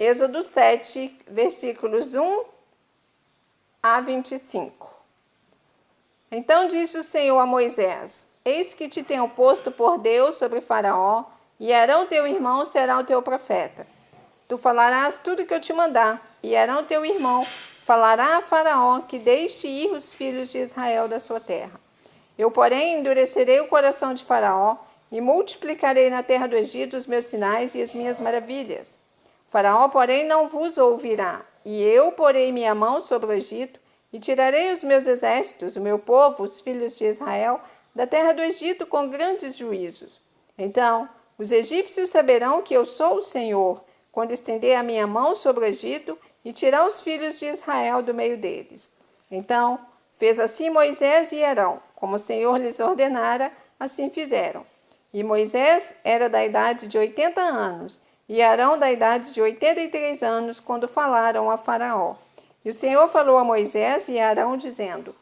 Êxodo 7, versículos 1 a 25. Então disse o Senhor a Moisés: Eis que te tenho posto por Deus sobre Faraó, e Arão teu irmão será o teu profeta. Tu falarás tudo que eu te mandar, e Arão teu irmão falará a Faraó que deixe ir os filhos de Israel da sua terra. Eu, porém, endurecerei o coração de Faraó e multiplicarei na terra do Egito os meus sinais e as minhas maravilhas. Faraó, porém, não vos ouvirá, e eu porei minha mão sobre o Egito e tirarei os meus exércitos, o meu povo, os filhos de Israel, da terra do Egito com grandes juízos. Então, os egípcios saberão que eu sou o Senhor, quando estender a minha mão sobre o Egito e tirar os filhos de Israel do meio deles. Então, fez assim Moisés e Arão, como o Senhor lhes ordenara, assim fizeram. E Moisés era da idade de 80 anos, e Arão da idade de 83 anos, quando falaram a Faraó. E o Senhor falou a Moisés e a Arão, dizendo: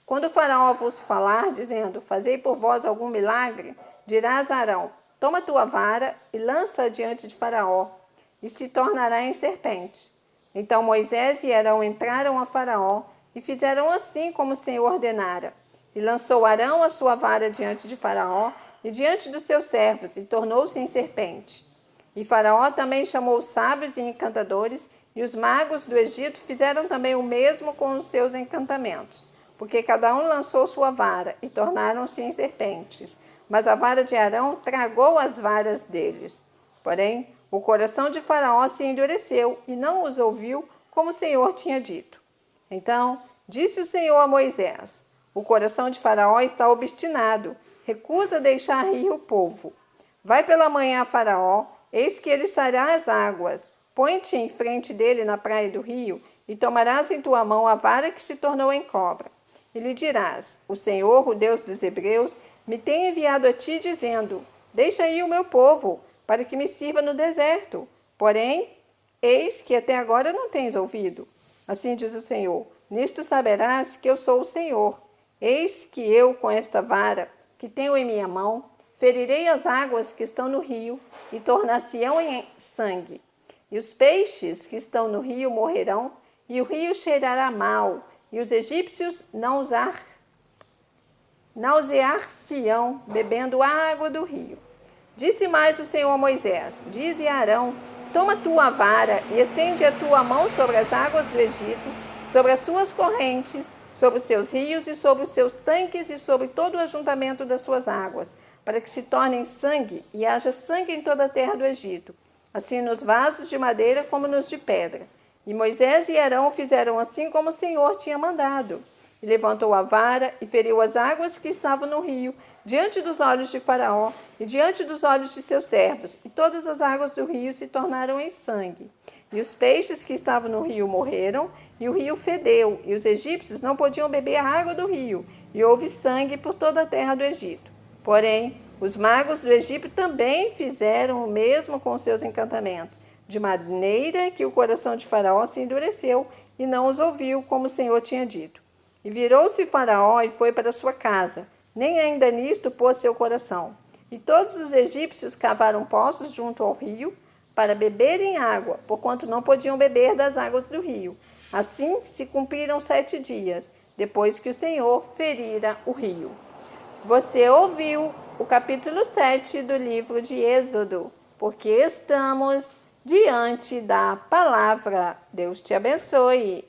Quando o Faraó vos falar, dizendo: Fazei por vós algum milagre, dirás a Arão: Toma tua vara e lança-a diante de Faraó, e se tornará em serpente. Então Moisés e Arão entraram a Faraó, e fizeram assim como o Senhor ordenara. E lançou Arão a sua vara diante de Faraó, e diante dos seus servos, e tornou-se em serpente. E Faraó também chamou os sábios e encantadores, e os magos do Egito fizeram também o mesmo com os seus encantamentos, porque cada um lançou sua vara, e tornaram-se em serpentes. Mas a vara de Arão tragou as varas deles. Porém, o coração de Faraó se endureceu, e não os ouviu, como o Senhor tinha dito. Então disse o Senhor a Moisés: O coração de Faraó está obstinado, recusa deixar ir o povo. Vai pela manhã a Faraó, eis que ele sairá às águas. Põe-te em frente dele na praia do rio, e tomarás em tua mão a vara que se tornou em cobra. E lhe dirás: O Senhor, o Deus dos Hebreus, me tem enviado a ti, dizendo: Deixa ir o meu povo, para que me sirva no deserto. Porém, eis que até agora não tens ouvido. Assim diz o Senhor: Nisto saberás que eu sou o Senhor. Eis que eu, com esta vara que tenho em minha mão, ferirei as águas que estão no rio, e tornar-se-ão em sangue. E os peixes que estão no rio morrerão, e o rio cheirará mal, e os egípcios nausear-se-ão bebendo a água do rio. Disse mais o Senhor a Moisés: Dize a Arão: Toma tua vara e estende a tua mão sobre as águas do Egito, sobre as suas correntes, sobre os seus rios e sobre os seus tanques e sobre todo o ajuntamento das suas águas, para que se tornem sangue e haja sangue em toda a terra do Egito, assim nos vasos de madeira como nos de pedra. E Moisés e Arão fizeram assim como o Senhor tinha mandado. E levantou a vara e feriu as águas que estavam no rio, diante dos olhos de Faraó e diante dos olhos de seus servos, e todas as águas do rio se tornaram em sangue. E os peixes que estavam no rio morreram, e o rio fedeu, e os egípcios não podiam beber a água do rio, e houve sangue por toda a terra do Egito. Porém, os magos do Egito também fizeram o mesmo com seus encantamentos, de maneira que o coração de Faraó se endureceu, e não os ouviu, como o Senhor tinha dito. E virou-se Faraó e foi para sua casa, nem ainda nisto pôs seu coração. E todos os egípcios cavaram poços junto ao rio, para beberem água, porquanto não podiam beber das águas do rio. Assim se cumpriram 7 dias, depois que o Senhor ferira o rio. Você ouviu o capítulo 7 do livro de Êxodo, porque estamos diante da palavra. Deus te abençoe.